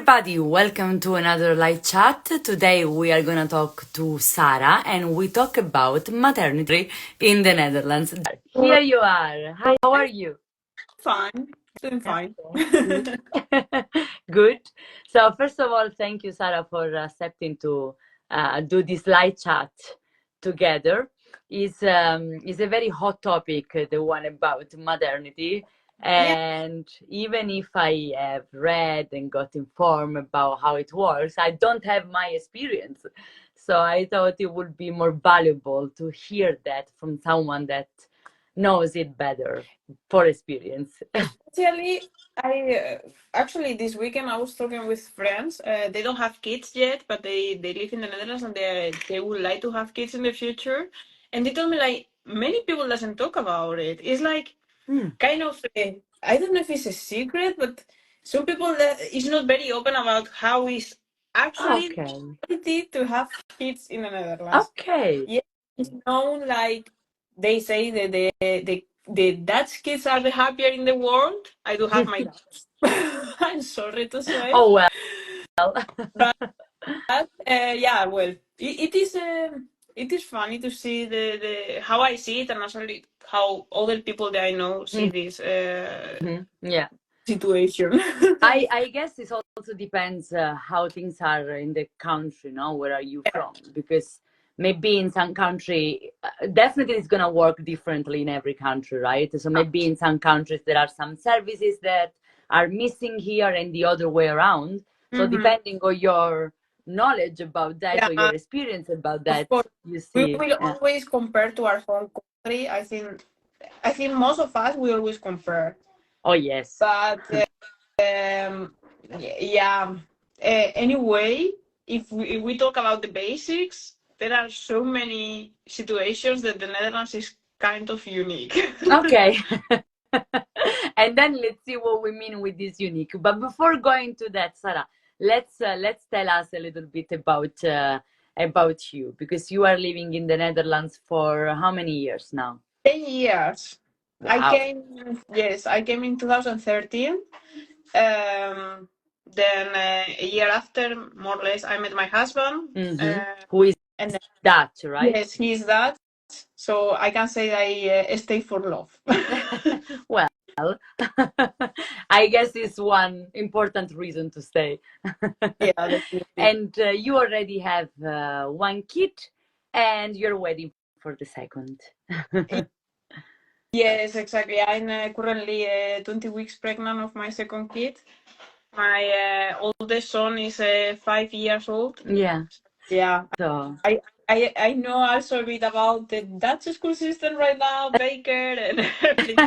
everybody, welcome to another live chat. Today we are going to talk to Sara and we talk about maternity in the Netherlands. Here you are. Hi, how are you? Fine, doing fine. Good. Good. So first of all, thank you, Sara, for accepting to do this live chat together. Is a very hot topic, the one about maternity. Yeah, And even if I have read and got informed about how it works, I don't have my experience. So I thought it would be more valuable to hear that from someone that knows it better for experience. especially I actually this weekend I was talking with friends. They don't have kids yet, but they live in the Netherlands and they would like to have kids in the future. And they told me like many people doesn't talk about it. It's like kind of I don't know if it's a secret, but some people that is not very open about how is actually Okay. reality to have kids in the Netherlands. Okay. Yeah, it's known like they say that the Dutch kids are the happier in the world. I do have my doubts. I'm sorry to say, Oh well. but yeah, well, it is funny to see the how I see it and actually how other people that I know see this Yeah. situation. I guess it also depends how things are in the country, no? Where are you from? Because maybe in some country, definitely it's gonna work differently in every country, right? So maybe in some countries there are some services that are missing here and the other way around. So depending on your knowledge about that or Yeah, your experience about of that, course, you we see. will Yeah. always compare to our home country. I think most of us will always compare. Oh yes. But yeah, anyway, if we talk about the basics, there are so many situations that the Netherlands is kind of unique. Okay. And then let's see what we mean with this unique. But before going to that, Sarah, let's tell us a little bit about you, because you are living in the Netherlands for how many years now? 10 years. Wow. I came in 2013. Um, then a year after, more or less, I met my husband. Who is And then, Dutch, right? yes, he's that. So I can say I stay for love. Well, I guess it's one important reason to stay. Yeah, definitely. And you already have one kid, and you're waiting for the second. Yes, exactly. I'm currently 20 weeks pregnant of my second kid. My oldest son is 5 years old. Yeah. Yeah, So I know also a bit about the Dutch school system right now, Baker and everything.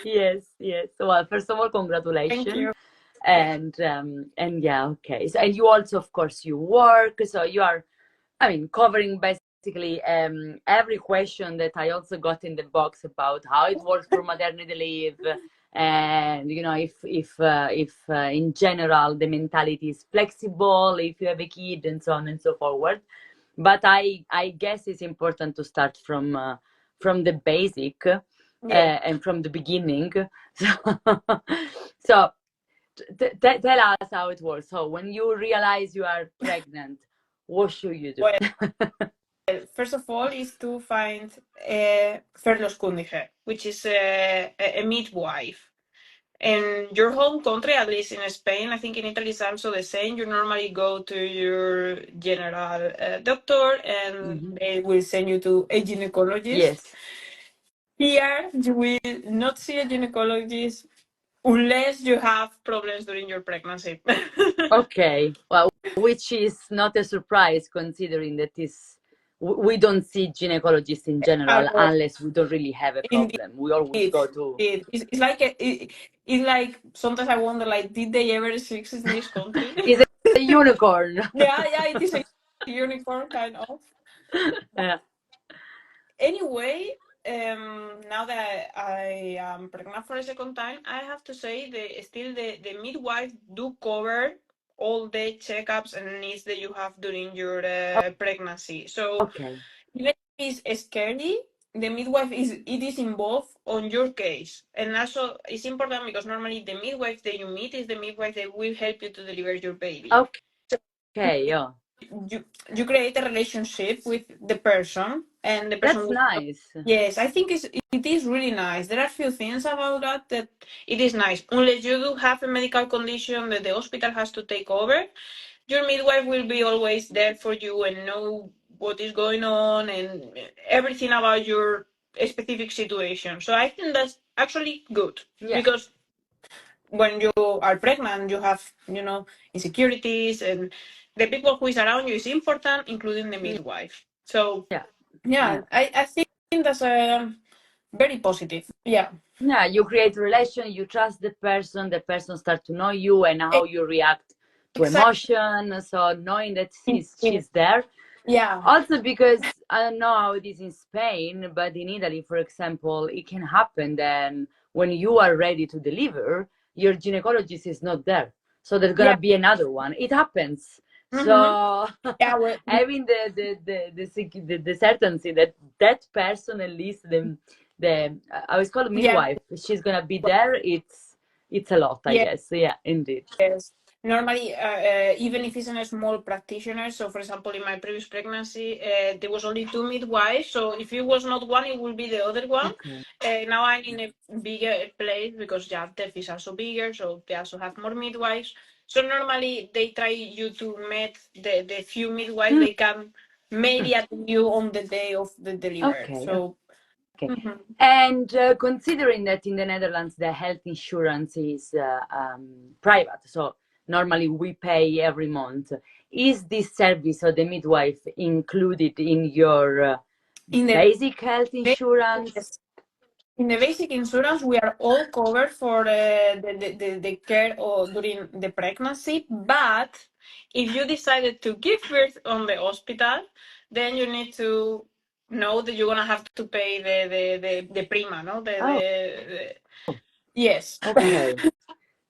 yes, yes. Well, first of all, Thank congratulations. you. And yeah, okay. So and you also, of course, you work. So you are, I mean, covering basically every question that I also got in the box about how it works for maternity leave, and you know if in general the mentality is flexible if you have a kid and so on and so forward. But I guess it's important to start from the basic Yeah. and from the beginning. So tell us how it works. So when you realize you are pregnant, what should you do? Well, first of all, is to find a verloskundige, which is a midwife. In your home country, at least in Spain, I think in Italy it's also the same. You normally go to your general doctor and they will send you to a gynecologist. Yes. Here, you will not see a gynecologist unless you have problems during your pregnancy. Okay. Well, which is not a surprise considering that is we don't see gynecologists in general unless we don't really have a Indeed, problem. We always go to. it's like it's like sometimes I wonder, like, did they ever exist in this country? Is a unicorn. Yeah, it is a unicorn kind of. Yeah. Anyway, now that I am pregnant for a second time, I have to say the midwife do cover all the checkups and needs that you have during your pregnancy. So Okay. even if it's scary, the midwife is involved on your case, and also it's important because normally the midwife that you meet is the midwife that will help you to deliver your baby. Okay, yeah. You create a relationship with the person, and the person That's will. nice. Yes, I think it is really nice. There are few things about that it is nice. Unless you do have a medical condition that the hospital has to take over, your midwife will be always there for you and know what is going on and everything about your specific situation. So I think that's actually good because when you are pregnant, you have, insecurities, and the people who is around you is important, including the midwife. So Yeah. I think that's very positive. Yeah. Yeah, you create relation, you trust the person start to know you and how you react to Exactly. emotion. So knowing that she's there. Yeah. Also because I don't know how it is in Spain, but in Italy, for example, it can happen then when you are ready to deliver, your gynecologist is not there. So there's Yeah. gonna be another one. It happens. Mm-hmm. So Yeah. Well, having the certainty that that person, at least the I was called yeah. midwife, she's gonna be there. It's a lot, I Yeah. guess. Yeah, indeed. Yes. Normally, even if it's in a small practitioner, so for example, in my previous pregnancy, there was only two midwives. So if it was not one, it will be the other one. Okay. Now I'm in a bigger place because Delphi is also bigger, so they also have more midwives. So normally they try you to meet the few midwives they can maybe attend you on the day of the delivery. Okay. So. Okay. Mhm. And considering that in the Netherlands the health insurance is private, so normally we pay every month, is this service or the midwife included in your In the basic health insurance? yes. In the basic insurance, we are all covered for the care during the pregnancy. But if you decided to give birth on the hospital, then you need to know that you're gonna have to pay the prima, no? Yes. Okay.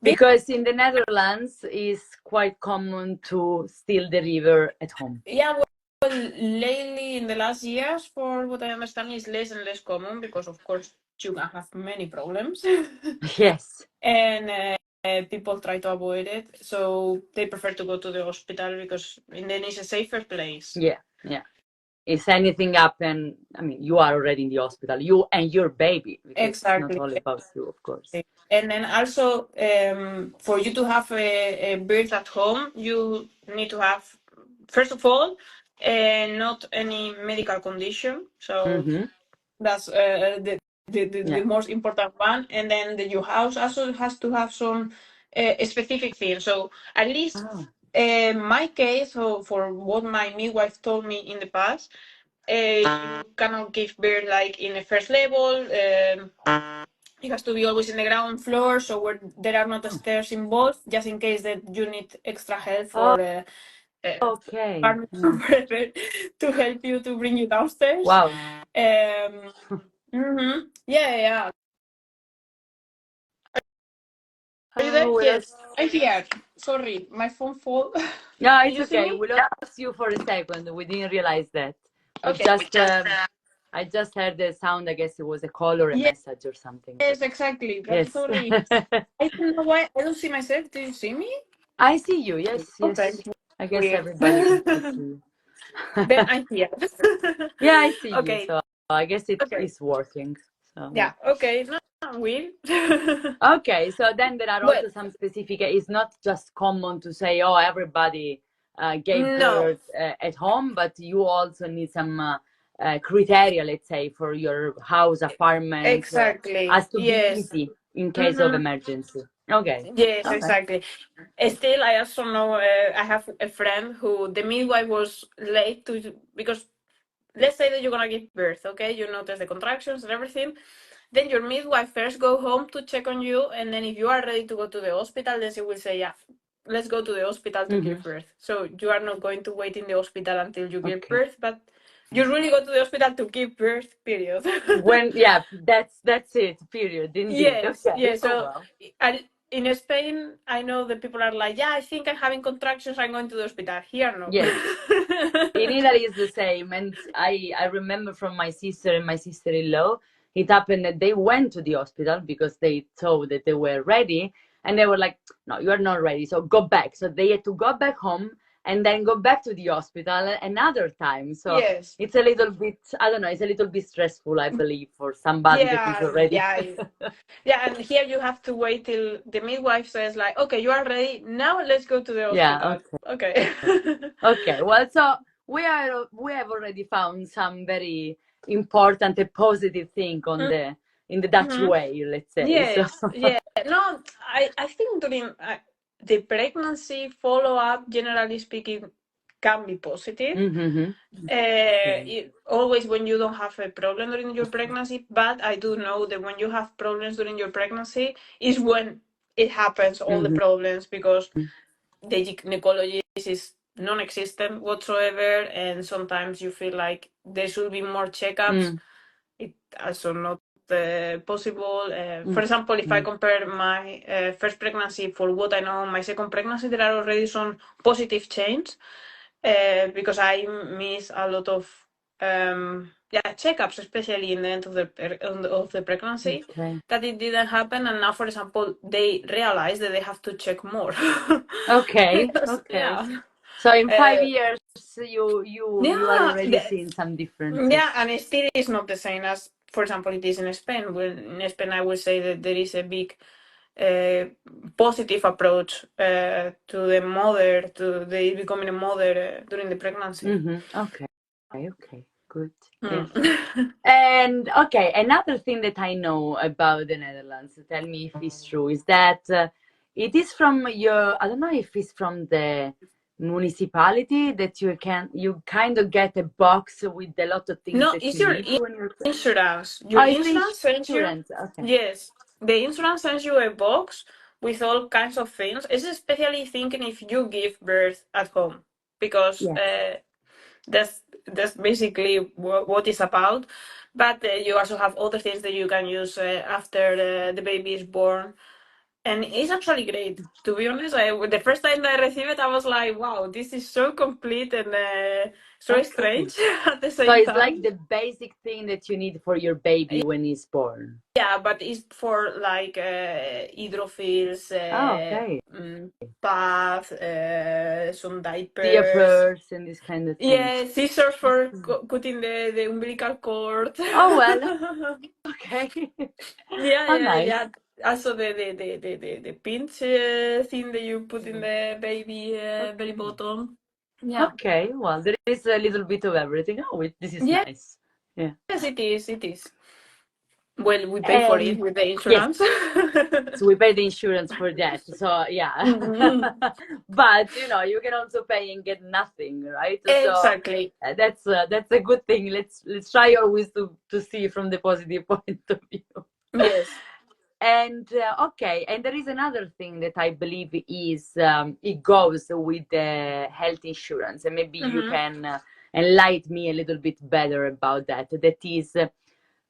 Because in the Netherlands it's quite common to still deliver at home. Yeah. Well, lately in the last years, for what I understand, is less and less common because, of course, you can have many problems. Yes. And people try to avoid it, so they prefer to go to the hospital because then it's a safer place. Yeah. Yeah. If anything happen, I mean, you are already in the hospital, you and your baby, because it's not Exactly. all about you, of course. And then also, for you to have a birth at home, you need to have, first of all, not any medical condition. So that's the most important one. And then your house also has to have some specific things. So at least my case, so for what my midwife told me in the past, you cannot give birth like in the first level. It has to be always in the ground floor, so where there are not stairs involved, just in case that you need extra help for Okay. to help you to bring you downstairs. Wow. Yeah. Are you there? Oh, Yes, I'm here. Sorry, my phone fall. yeah, Did it's you see okay. me? We lost you for a second. We didn't realize that. We Okay. just, I just heard the sound. I guess it was a call or a message or something. Yes, exactly. That's Yes. sorry. I don't know why I don't see myself. Do you see me? I see you. Yes, Okay. yes. I guess Weird. everybody can see you. Then I'm here. Yeah, I see you. Okay. So I guess it Okay. is working. So yeah. Yeah. Okay. Not weird. Okay, so then there are Well, also some specific. It's not just common to say, "Oh, everybody gave no. birth at home," but you also need some criteria, let's say, for your house, apartment, Exactly. has to be Yes. easy in case of Mm-hmm. emergency. Okay. Yes, Okay. exactly. Still, I also know I have a friend who the midwife was late to because let's say that you're gonna give birth, okay? You notice the contractions and everything. Then your midwife first go home to check on you, and then if you are ready to go to the hospital, then she will say, "Yeah, let's go to the hospital to give birth." So you are not going to wait in the hospital until you give Okay. birth, but you really go to the hospital to give birth. Period. When yeah, that's it. Period. Indeed. Yes, Okay. yes. Oh So well. in Spain, I know that people are like, yeah, I think I'm having contractions, I'm going to the hospital. Here, no. Yes. In Italy is the same, and I remember from my sister and my sister-in-law, it happened that they went to the hospital because they thought that they were ready, and they were like, "No, you are not ready, so go back." So they had to go back home and then go back to the hospital another time. So Yes. it's a little bit, I don't know, it's a little bit stressful, I believe, for somebody that is Yeah, already. yeah, yeah. And here you have to wait till the midwife says, like, okay, you are ready. Now let's go to the Yeah. hospital. Okay. Okay. Well, so we have already found some very important and positive thing on the in the Dutch Mhm. way, let's say. So. Yes, yeah. No, I think during the pregnancy follow-up, generally speaking, can be positive. Mm-hmm. Always when you don't have a problem during your pregnancy, but I do know that when you have problems during your pregnancy is when it happens, all the Mm-hmm. problems, because the gynecologist is non-existent whatsoever, and sometimes you feel like there should be more checkups. It also not possible. For example, if I compare my first pregnancy for what I know, my second pregnancy, there are already some positive change because I miss a lot of checkups, especially in the end of the pregnancy, Okay. that it didn't happen. And now, for example, they realize that they have to check more. Okay. Because, Okay. yeah. So in Uh, 5 years, you are yeah, already seeing some differences. yeah, and it still is not the same as, for example, it is in Spain. When in Spain, I would say that there is a big uh, positive approach to the mother, to the becoming a mother during the pregnancy. Mm-hmm. Okay. Okay. Good. Yeah. Mm. And okay, another thing that I know about the Netherlands, tell me if it's true, is that it is from your, I don't know if it's from the municipality that you kind of get a box with a lot of things No, that it's you your need when you're pregnant. insurance. Your Oh, it's insurance the sends you, insurance. Okay. yes, the insurance sends you a box with all kinds of things. It's especially thinking if you give birth at home, because Yes. that's basically what it's about. But you also have other things that you can use after the baby is born. And it's actually great. To be honest, the first time that I received it, I was like, wow, this is so complete and so Okay. strange at the So same it's like time. the basic thing that you need for your baby when he's born. Yeah, but it's for like hydrophils, Oh, okay. bath, some diapers. Diapers and these kind of things. Yeah, scissors for cutting the umbilical cord. Oh, well, okay. Yeah, Oh, yeah, nice. yeah. Also the pinch thing that you put in the baby belly Okay. button. Yeah. Okay. Well, there is a little bit of everything. Oh, this is Yes, nice. Yeah. it is. It is. Well, we pay for it And with the yes, insurance. so we pay the insurance for that. So yeah. Mhm. But you can also pay and get nothing, right? So Exactly. that's a good thing. Let's try always to see from the positive point of view. Yes. And okay, and there is another thing that I believe is it goes with the health insurance, and maybe you Hmm. can enlighten me a little bit better about that. That is,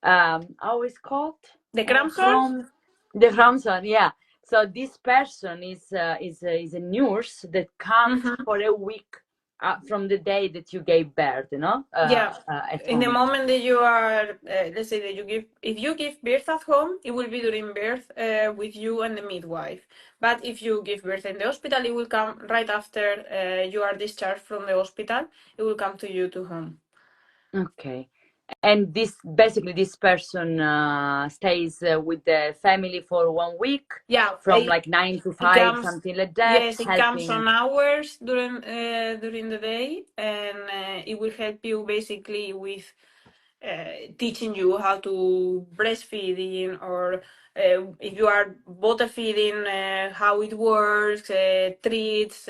how is called? The cramson? From the Ramson, yeah. So this person is a nurse that comes Hmm. for a week from the day that you gave birth, Yeah. at In the home. moment that you are, let's say that if you give birth at home, it will be during birth with you and the midwife. But if you give birth in the hospital, it will come right after you are discharged from the hospital. It will come to you to home. Okay. And this person stays with the family for 1 week Yeah, from like 9 to 5, comes. something like that, Yes, it comes helping. on hours during the day, and it will help you basically with teaching you how to breastfeeding, or if you are bottle feeding, how it works, treats,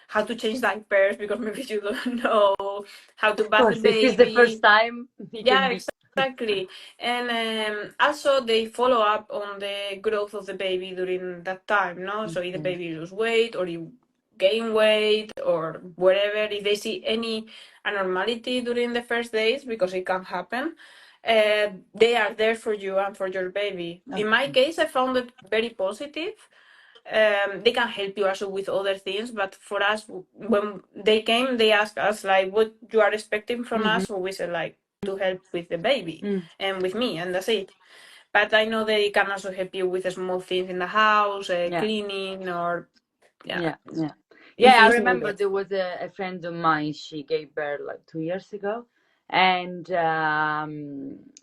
how to change diapers because maybe you don't know how to Of bath the course, if it's the first baby. time, he can Yeah, be. exactly. And also they follow up on the growth of the baby during that time, no? So if the Okay. baby lose weight or you gain weight or whatever, if they see any abnormality during the first days, because it can happen, they are there for you and for your baby. In my Okay. case, I found it very positive. They can help you also with other things, but for us, when they came, they asked us like what you are expecting from Mm-hmm. us, so we said like to help with the baby Mm. and with me, and that's it. But I know they can also help you with small things in the house, Yeah. cleaning, or yeah, Yeah, yeah, if yeah. I it's remember needed. there was a friend of mine. She gave birth like 2 years ago, and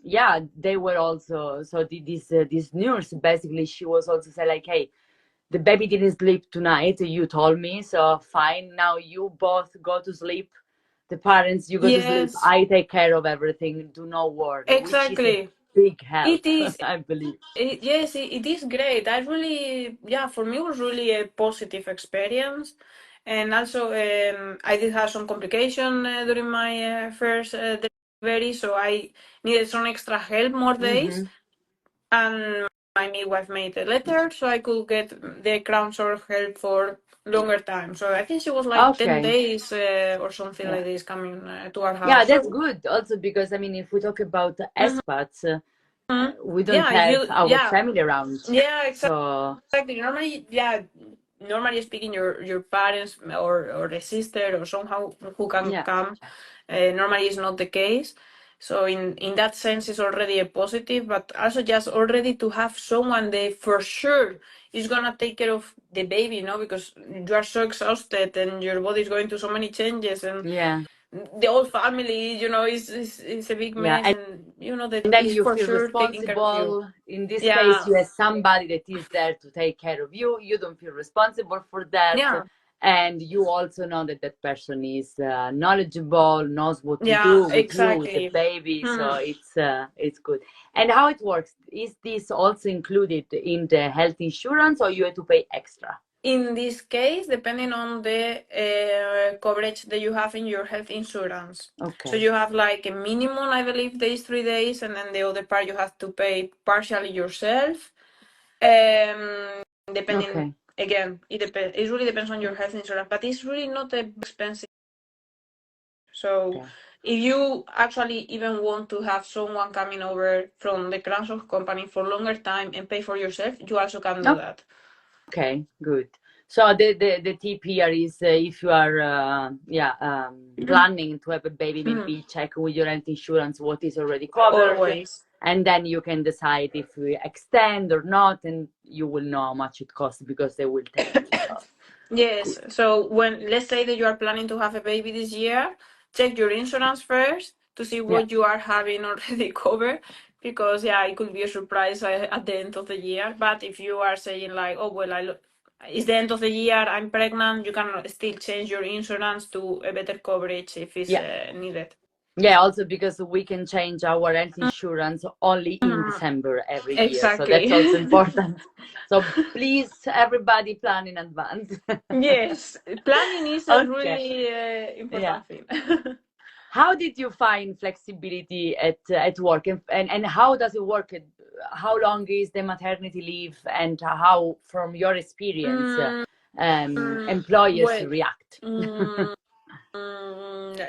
yeah, they were also so this nurse basically she was also say like, hey, the baby didn't sleep tonight. You told me, so fine. Now you both go to sleep. The parents, you go to sleep. Yes, I take care of everything. Do not worry, which is a exactly. big help, It is. I believe. Yes, it is great. I really, yeah, for me it was really a positive experience. And also, I did have some complication during my first delivery, so I needed some extra help more days. Mm-hmm. And my midwife made a letter so I could get the crown sort of help for longer time. So I think she was like 10 Okay. days or something Yeah. like this coming to our Yeah, house. that's So, good also because I mean, if we talk about expats, mhm. we don't Yeah, have you, our yeah, family around. yeah, So, exactly. Normally, yeah, normally speaking, your parents or a sister or somehow who can yeah, come, normally is not the case. So in that sense, it's already a positive, but also just already to have someone that for sure is gonna take care of the baby, because you are so exhausted and your body is going through so many changes, and yeah, the whole family, is a big yeah. mess, and that And then is you for feel sure taking care of you. responsible. In this case, Yeah, you have somebody that is there to take care of you. You don't feel responsible for that. yeah. And you also know that that person is knowledgeable, knows what to Yeah, do with you, with the exactly. baby. So Hmm. it's good. And how it works, is this also included in the health insurance or you have to pay extra? In this case, depending on the coverage that you have in your health insurance. So Okay. you have like a minimum, I believe, days, 3 days, and then the other part you have to pay partially yourself. Depending, Okay. again, it depends. It really depends on your health insurance, but it's really not a expensive. So Okay. if you actually even want to have someone coming over from the transport company for longer time and pay for yourself, you also can do that. Okay, good. So the tip here is if you are planning to have a baby, Mhm. maybe check with your health insurance what is already covered, Always. and then you can decide if we extend or not, and you will know how much it costs because they will tell you. So Yes. good. So when let's say that you are planning to have a baby this year, check your insurance first to see Yeah, what you are having already covered. Because yeah, it could be a surprise at the end of the year. But if you are saying like, oh well, it's the end of the year, I'm pregnant, you can still change your insurance to a better coverage if it's yeah, needed. yeah. Also because we can change our health insurance only in Mhm. December every year, so Exactly. that's also important. So please, everybody, plan in advance. Yes, planning is a Okay. really Yeah. important thing. How did you find flexibility at work, and how does it work? How long is the maternity leave, and how, from your experience, Mm, employers well, react? mm,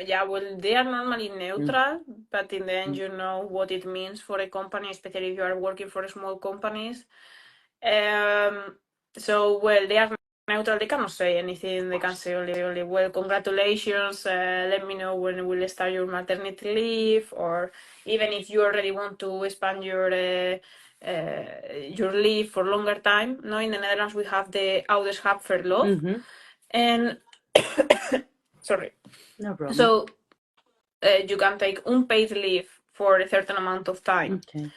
yeah, well, they are normally Mm, neutral, but in the end, mm, you know what it means for a company, especially if you are working for small companies. Um, so, well, they are neutral. They cannot say anything. They can say only, well, congratulations. Let me know when we'll start your maternity leave, or even if you already want to expand your leave for longer time. No, in the Netherlands we have the ouderschapverlof, mm-hmm. and sorry. No problem. So you can take unpaid leave for a certain amount of time. Okay.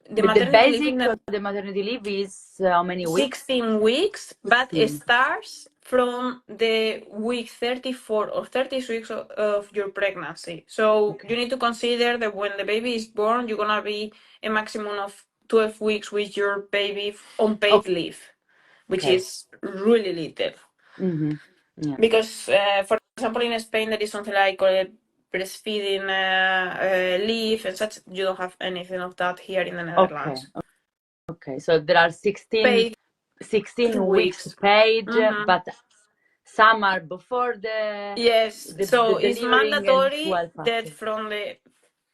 The But the maternity leave in basic the of the maternity leave is how many weeks? 16 weeks, but it 16. starts from the week 34 or 36 of your pregnancy. So Okay. you need to consider that when the baby is born, you're gonna be a maximum of 12 weeks with your baby on paid leave, which Okay. is really little. Mm-hmm. Yeah. Because, for example, in Spain, there is something like breastfeeding leave and such. You don't have anything of that here in the Okay. Netherlands. Okay. So there are 16, Paid 16 weeks weeks. paid, Hmm. but some are before the Yes, the so it's delivering and mandatory 12 that after. from the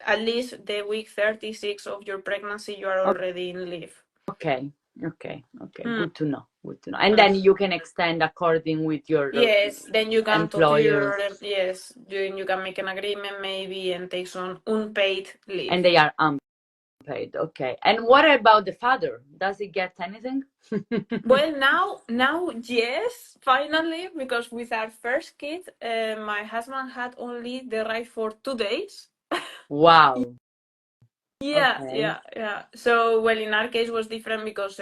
at least the week 36 of your pregnancy, you are O- already in leave. Okay. Okay, okay, Mm. good to know. Good to know. And then you can extend according with your Yes, then you can talk to employer, your yes, you can make an agreement maybe and take some unpaid and leave. they are unpaid. Okay. And what about the father? Does he get anything? Well, now, yes, finally, because with our first kid, my husband had only the right for 2 days. Wow. Yeah, Okay. yeah, yeah. So, well, in our case was different because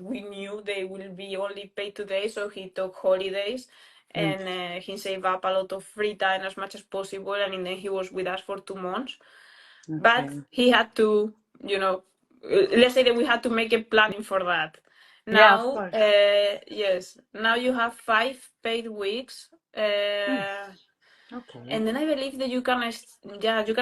we knew they will be only paid 2 days, so he took holidays Mm, and he saved up a lot of free time as much as possible, and then he was with us for 2 months. But okay. he had to, you know, let's say that we had to make a planning for that. Yeah, of Now, course. yes, now you have 5 paid weeks. Mm, okay. And then I believe that you can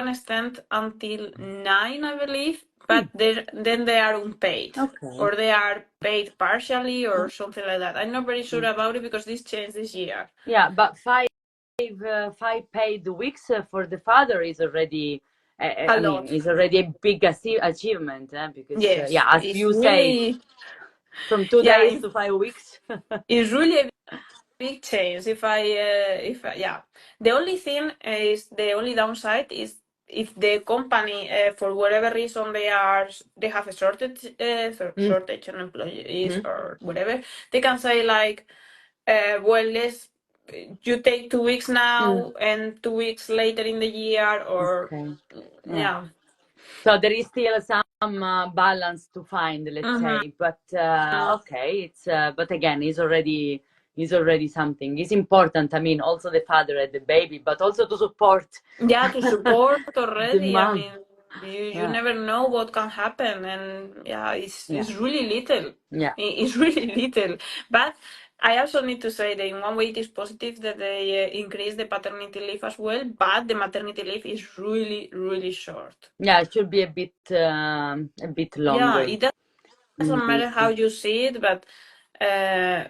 extend until 9, I believe, but Mm, then they are unpaid okay. or they are paid partially or something like that. I'm not very sure Mm. about it because this changed this year. Yeah, but five paid weeks for the father is already. A I mean, lot. is already a big achievement, because Yes, yeah, as it's you say, really, from two yeah, days to 5 weeks. it's really a big change. Yeah, the only thing is the only downside is if the company for whatever reason they have a Mm, shortage on employees mm, or whatever, they can say like, well, let's you take 2 weeks mm. now and 2 weeks later in the year, or Okay. Yeah. yeah. So there is still some balance to find, let's Hmm. say. But okay, it's but again, it's already something. It's important. I mean, also the father and the baby, but also to support Yeah, to support the already. I mom. mean, you Yeah, never know what can happen, and yeah, yeah, it's really little. yeah, It's really little. But I also need to say that in one way it is positive that they increase the paternity leave as well, but the maternity leave is really, really short. yeah. It should be a bit Yeah, longer. it doesn't matter how you see it, but uh,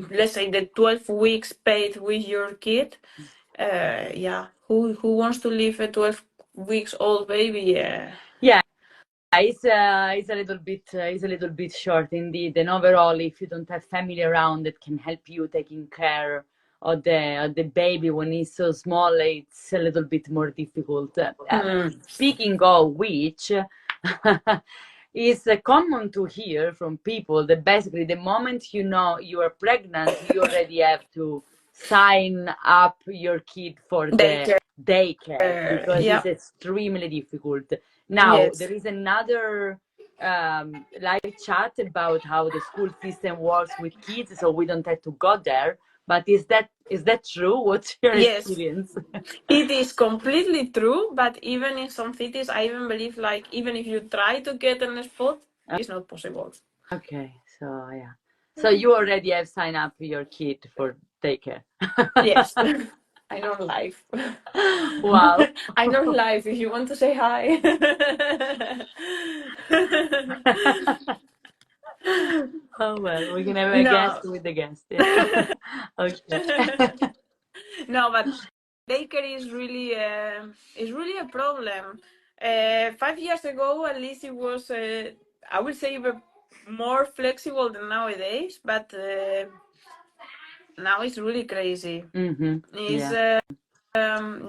let's say the 12 weeks paid with your kid. Yeah, who wants to leave a 12 weeks old baby? Yeah. Yeah. It's a little bit short indeed. And overall, if you don't have family around that can help you taking care of the baby when he's so small, it's a little bit more difficult. Hmm. Speaking of which, it's common to hear from people that basically the moment you know you are pregnant, you already have to sign up your kid for the Daycare. daycare because Yeah. it's extremely difficult. Now, Yes. there is another live chat about how the school system works with kids, so we don't have to go there. But is that true? What's your Yes. experience? It is completely true, but even in some cities, I even believe like even if you try to get on the spot, it's not possible. Okay, so yeah. So you already have signed up your kid for daycare. Yes. I know live. Wow. I know live if you want to say hi. Oh well, we can have a guest No. with the guest. Yeah. Okay. No, but daycare is really a problem. 5 years ago, at least it was, I would say, more flexible than nowadays. But now it's really crazy. Mm-hmm. It's Yeah.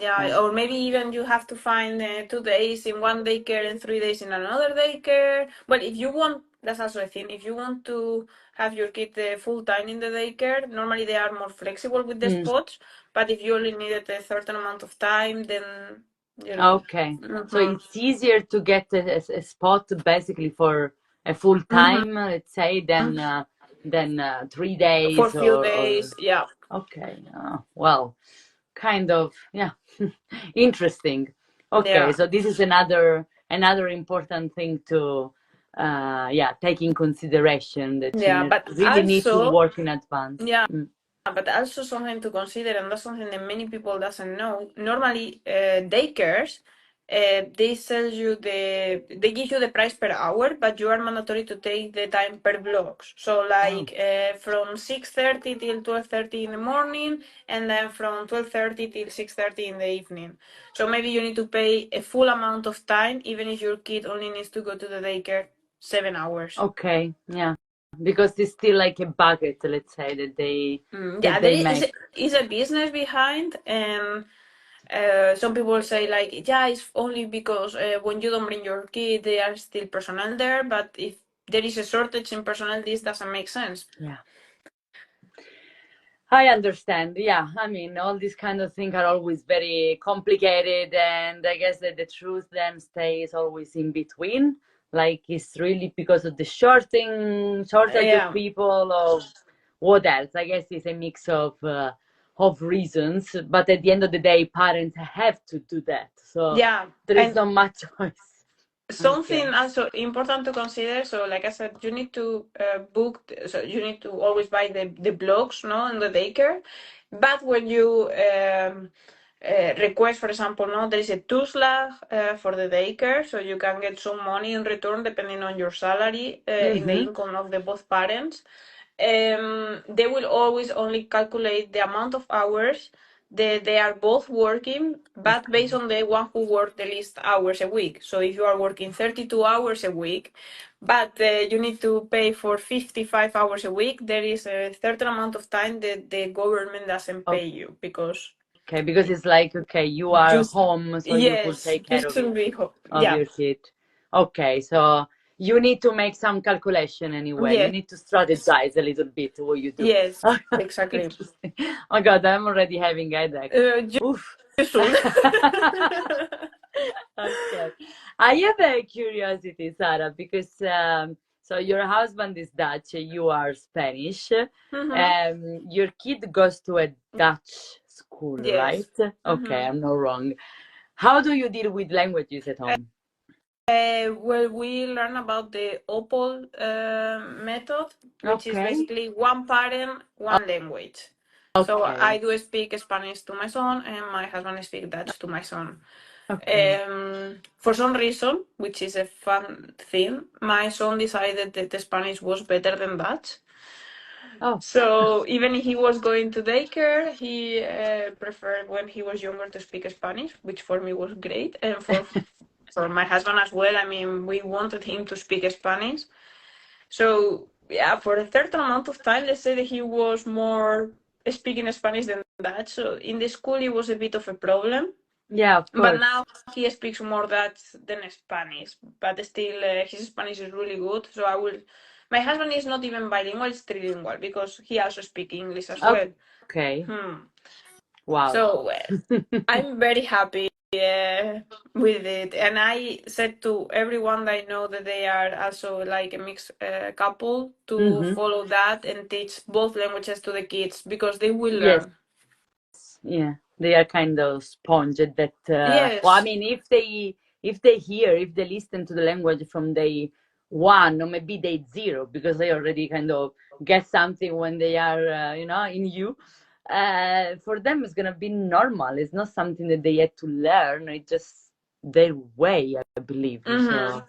yeah, or maybe even you have to find 2 days in one daycare and 3 days in another daycare. Well, if you want, that's also a thing. If you want to have your kid full time in the daycare, normally they are more flexible with the Mm. spots. But if you only needed a certain amount of time, then you know. Okay. So Hmm. it's easier to get a spot basically for a full Hmm. time, let's say, than three For a days few or days, yeah, okay. Well, kind of, yeah. Interesting. Okay, yeah, so this is another important thing to yeah, take in consideration that yeah. you But really need to also, work in advance. yeah. Mm. But also something to consider, and that's something that many people doesn't know. Normally, daycares, they give you the price per hour, but you are mandatory to take the time per blocks. So Oh, like from 6:30 till 12:30 in the morning, and then from 12:30 till 6:30 in the evening. So maybe you need to pay a full amount of time, even if your kid only needs to go to the daycare 7 hours. okay, yeah. because it's still like a bucket, let's say, Yeah, that there they make. is a business behind, and some people say like, yeah, it's only because when you don't bring your kid, there are still personnel there. But if there is a shortage in personnel, this doesn't make sense. Yeah. I understand. Yeah, I mean, all these kind of things are always very complicated, and I guess that the truth then stays always in between. Like it's really because of the shortage of Yeah, people, of what else? I guess it's a mix of reasons. But at the end of the day, parents have to do that, so yeah, there is and not much choice. something Okay. also important to consider. So like I said, you need to so you need to always buy the blocks, no, in the daycare. But when you request, for example, no, there is a toeslag for the daycare, so you can get some money in return depending on your salary in the Mm-hmm. income of the both parents. They will always only calculate the amount of hours that they are both working, but based Okay. on the one who worked the least hours a week. So if you are working 32 hours a week, but you need to pay for 55 hours a week, there is a certain amount of time that the government doesn't pay you because Okay, because it's like, okay, you are just, home, so you could yes, take you care shouldn't be, of yeah, your kid. Okay, so you need to make some calculation anyway. You yes, need to strategize a little bit what you do. yes, exactly. Interesting. Oh God, I'm already having a headache. You Oof. should. Okay. I have a curiosity, Sarah, because so your husband is Dutch, you are Spanish. Hmm. Your kid goes to a Dutch school, right? Yes. Okay, Hmm. I'm not wrong. How do you deal with languages at home? Well, we learn about the OPOL method, which is Okay. basically one parent, one language. So I Okay. do speak Spanish to my son, and my husband speaks Dutch to my son. Okay. For some reason, which is a fun thing, my son decided that the Spanish was better than Dutch. Oh, So even if he was going to daycare, he preferred when he was younger to speak Spanish, which for me was great, and for my husband as well. I mean, we wanted him to speak Spanish. So yeah, for a certain amount of time, let's say that he was more speaking Spanish than Dutch. So in the school, it was a bit of a problem. yeah, of But course. now he speaks more Dutch than Spanish. But still, his Spanish is really good. So I will. My husband is not even bilingual; it's trilingual because he also speaks English as well. Okay. Hmm. Wow. So I'm very happy with it, and I said to everyone that I know that they are also like a mixed couple to Mm-hmm. follow that and teach both languages to the kids because they will Yes. learn. Yeah, they are kind of sponge that well, I Yes. mean, if they listen to the language from day one or maybe day zero, because they already kind of get something when they are in you, for them it's gonna be normal. It's not something that they had to learn. It's just their way, I believe. Mm-hmm.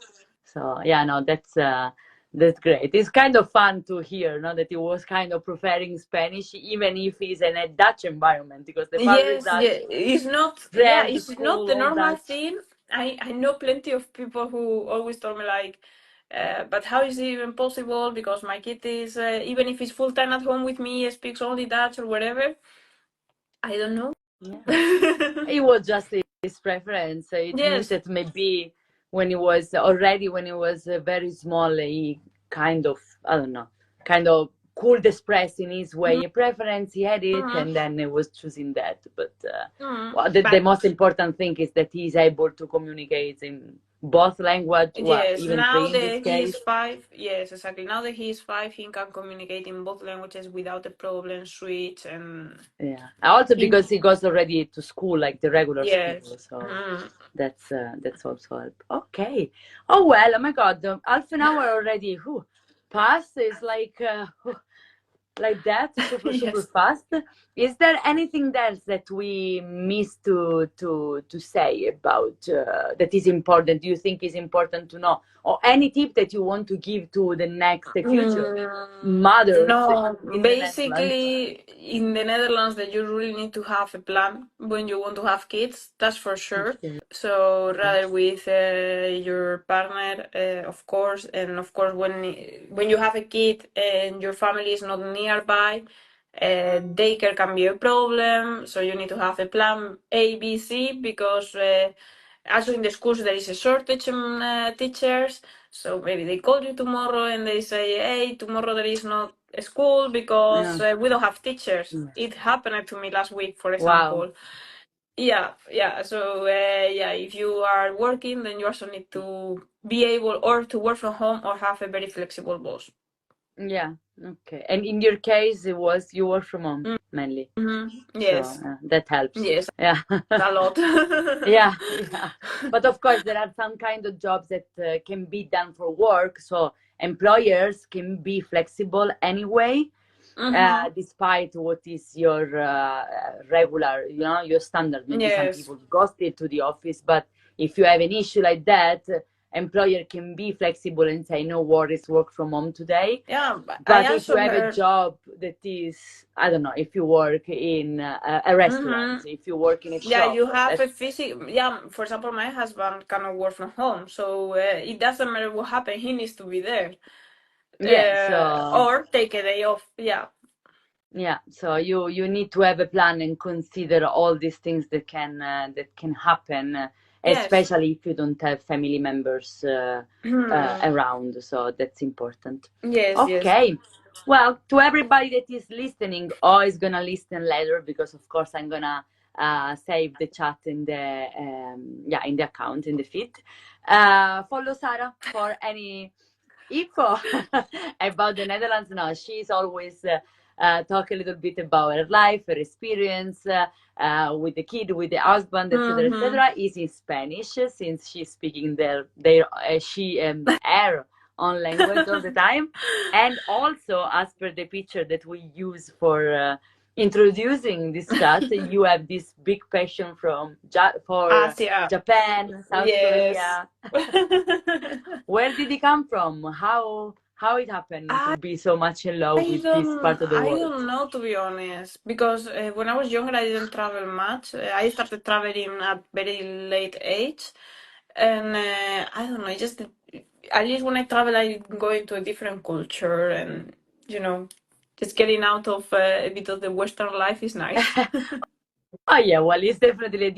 So yeah, no, that's great. It's kind of fun to hear, no, that he was kind of preferring Spanish, even if he's in a Dutch environment, because the father is Yes, Dutch, yeah, it's not. Yeah, friends, it's not school, the all normal Dutch. thing. I know plenty of people who always told me like, but how is it even possible? Because my kid is even if he's full time at home with me, he speaks only Dutch or whatever. I don't know. Yeah. It was just his preference. It means Yes. that maybe when he was very small, he kind of, I don't know, kind of could express in his way a preference. He had it, Mm-hmm. and then he was choosing that. But Mm-hmm. well, the But most important thing is that he's able to communicate in both language, well, yes, even now three in this that he is case. 5, yes, exactly. Now that he is 5, he can communicate in both languages without a problem, switch, and Yeah. Also he, because he goes already to school, like the regular yes. school, so Mm. that's also help. Okay. Oh well, oh my God, half an hour already. Whew. Past is like that, super super Yes. fast. Is there anything else that we missed to say about that is important? Do you think is important to know or any tip that you want to give to the next future mothers No, in the Netherlands? basically, in the Netherlands, that you really need to have a plan when you want to have kids. That's for sure. Okay. So rather with your partner, of course, and of course when you have a kid and your family is not nearby, daycare can be a problem. So you need to have a plan A, B, C, because also in the schools there is a shortage on teachers. So maybe they call you tomorrow and they say, "Hey, tomorrow there is not a school because Yeah. we don't have teachers." Yeah. It happened to me last week, for Wow. example. Yeah, yeah. So yeah, if you are working, then you also need to be able or to work from home or have a very flexible boss. Yeah. Okay. And in your case, it was you work from home mainly, so Yes, that helps. yes, Yeah. a lot. Yeah, yeah. But of course, there are some kind of jobs that can be done for work, so employers can be flexible anyway, Mm-hmm. despite what is your regular, your standard. Maybe some Yes. people ghosted to the office, but if you have an issue like that, employer can be flexible and say, no worries, work from home today. Yeah, but I But if you also have a heard. job that is, I don't know, if you work in a restaurant, Mm-hmm. if you work in a Yeah, shop, you have that, a physical. Yeah, for example, my husband cannot work from home, so it doesn't matter what happens. He needs to be there, yeah, so or take a day off. Yeah. yeah, so you need to have a plan and consider all these things that can happen, Yes. especially if you don't have family members around. So that's important. Yes. Yes. Okay. Well, to everybody that is listening or is gonna listen later, because of course I'm gonna save the chat in the in the account in the feed. Follow Sara for any info about the Netherlands. No, she's always talk a little bit about her life, her experience with the kid, with the husband, etc., Mm-hmm. etc. Is in Spanish since she's speaking their she her own language all the time, and also as per the picture that we use for. Introducing this chat, you have this big passion for Asia. Japan, South Yes. Korea. Where did it come from? How it happened to be so much in love with this part of the I world? don't know, to be honest, because when I was younger I didn't travel much. I started traveling at very late age, and I don't know. I just at least when I travel, I go into a different culture, and you know, just getting out of a bit of the Western life is nice. Oh yeah, well, it's definitely a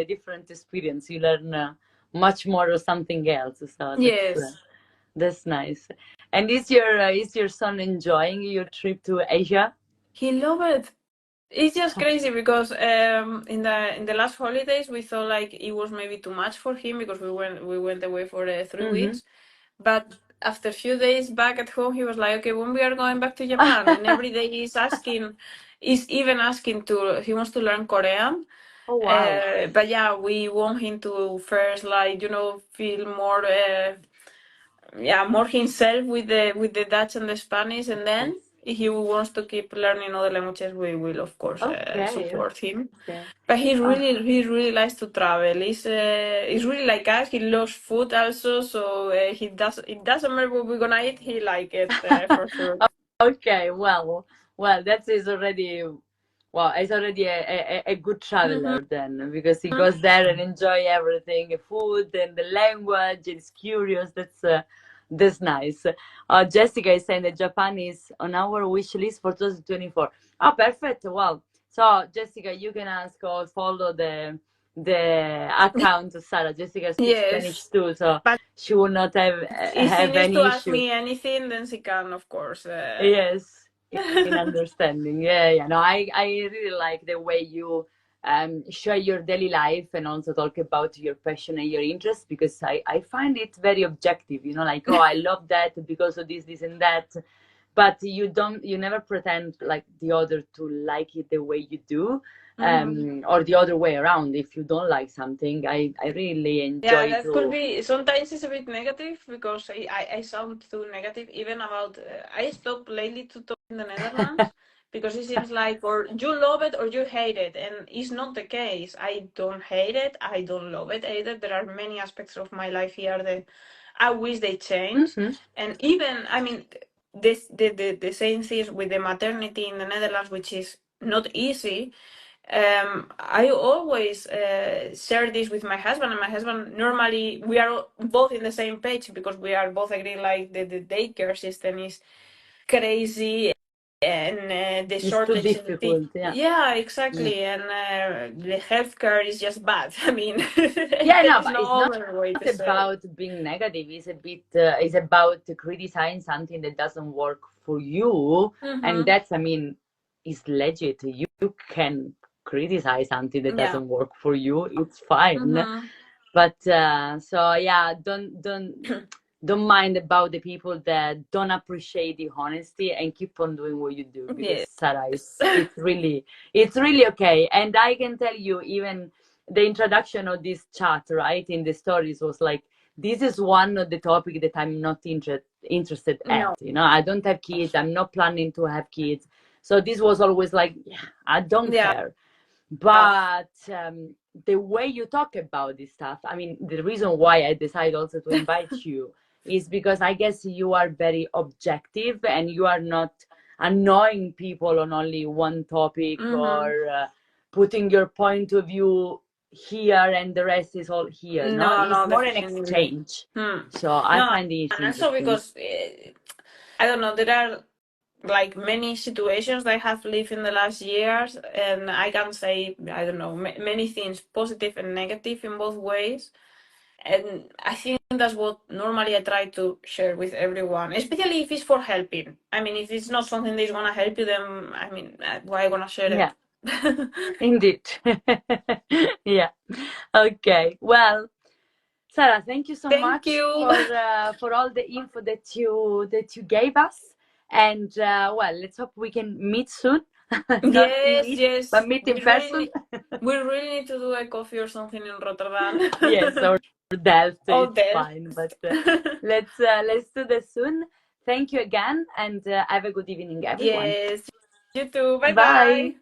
different experience. You learn much more of something else, so Yes, that's nice. And is your son enjoying your trip to Asia? he loved it. It's just crazy because in the last holidays we thought like it was maybe too much for him because we went away for 3 weeks. But after a few days back at home, he was like, "Okay, when we are going back to Japan?" And every day he's even asking he wants to learn Korean. Oh wow, But yeah, we want him to first like feel more more himself with the Dutch and the Spanish, and then yes. if he wants to keep learning other languages, we will of course Okay, support him. okay. But Ah, he really likes to travel. He's really like us. He loves food also, so it doesn't matter what we're gonna eat. He like it for sure. okay, well, that is already well, he's already a good Hmm. traveler then, because he goes there and enjoy everything, the food and the language. He's curious. That's nice. Jessica is saying that Japan is on our wish list for 2024. Oh, perfect. Well, so Jessica, you can ask or follow the account of Sarah. Jessica speaks Spanish Yes, too, so but she will not if she have needs to any ask issue. me anything, then she can, of course. Yes, in understanding. Yeah, yeah. No, I really like the way you share your daily life and also talk about your passion and your interest, because I find it very objective, like, oh, I love that because of this and that. But you never pretend like the other to like it the way you do, Mhm. or the other way around. If you don't like something, I really Yeah, enjoy that could to. be. Sometimes it's a bit negative because I sound too negative even about. I stopped lately to talk in the Netherlands because it seems like or you love it or you hate it, and it's not the case. I don't hate it. I don't love it either. There are many aspects of my life here that I wish they change. Hmm. And even, I mean, the same thing with the maternity in the Netherlands, which is not easy. I always share this with my husband, and my husband, normally we are both in the same page because we are both agree like the daycare system is crazy, and the It's too shortage in difficult. Yeah. yeah, Yeah. exactly, and the healthcare is just bad. I mean, Yeah, there no, is but no it's not other way to say. about being negative. It's a bit, it's about criticizing something that doesn't work for you. And Mm-hmm. that's, I mean, it's legit. You can criticize something that Yeah. doesn't work for you. It's fine. Mm-hmm. But so yeah, don't mind about the people that don't appreciate the honesty, and keep on doing what you do, because Yes. Sarah, it's really okay. And I can tell you, even the introduction of this chat, right, in the stories was like, this is one of the topic that I'm not interested at. No. I don't have kids. I'm not planning to have kids. So this was always like, yeah, I don't Yeah. care. But the way you talk about this stuff, I mean, the reason why I decided also to invite you is because I guess you are very objective, and you are not annoying people on only one topic, Mm-hmm. or putting your point of view here and the rest is all here. No, No, it's no, more an definitely. exchange. Hmm. So I No, find it and also interesting. because I don't know, there are like many situations that I have lived in the last years, and I can say, I don't know, many things, positive and negative in both ways. And I think that's what normally I try to share with everyone, especially if it's for helping. I mean, if it's not something that's gonna help you, then I mean, why gonna share Yeah, it? indeed. Yeah. Okay. Well, Sarah, thank you so Thank much you. for all the info that you gave us, and well, let's hope we can meet soon. Not Yes, meet, but yes. meet in person. We really need to do a coffee or something in Rotterdam. Yes, or Delft, All it's there. fine. But let's do this soon. Thank you again, and have a good evening, everyone. Yes. You too. Bye Bye. bye.